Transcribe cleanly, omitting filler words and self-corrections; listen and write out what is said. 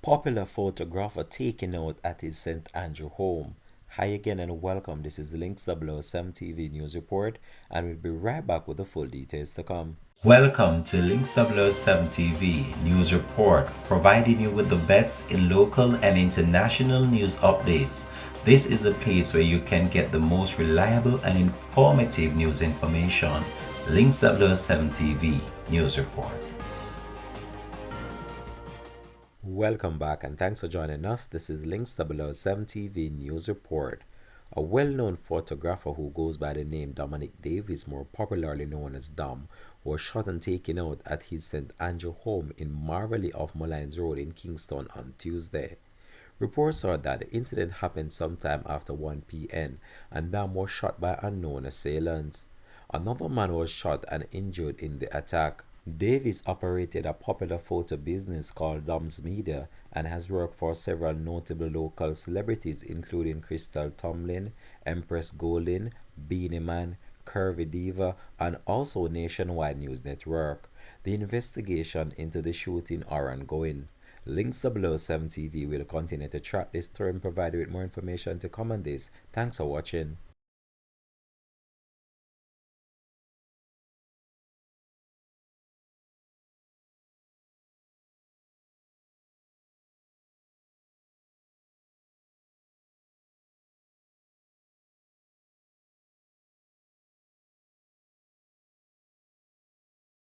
Popular photographer taken out at his St. Andrew home. Hi again and welcome. This is Links 007 TV News Report, and we'll be right back with the full details to come. Welcome to Links 007 TV News Report, providing you with the best in local and international news updates. This is a place where you can get the most reliable and informative news information. Links 007 TV News Report. Welcome back and thanks for joining us. This is Links 007 TV News Report. A well-known photographer who goes by the name Dominic Davis, more popularly known as Dom, was shot and taken out at his St. Andrew home in Maverley off Molynes Road in Kingston on Tuesday. Reports are that the incident happened sometime after 1 p.m. and Dom was shot by unknown assailants. Another man was shot and injured in the attack. Davis operated a popular photo business called Domz Media and has worked for several notable local celebrities including Crystal Tomlin, Empress Golin, Beanie Man, Curvy Diva, and also Nationwide News Network. The investigation into the shooting are ongoing. Links 007 TV will continue to track this story and provide you with more information to come on this. Thanks for watching.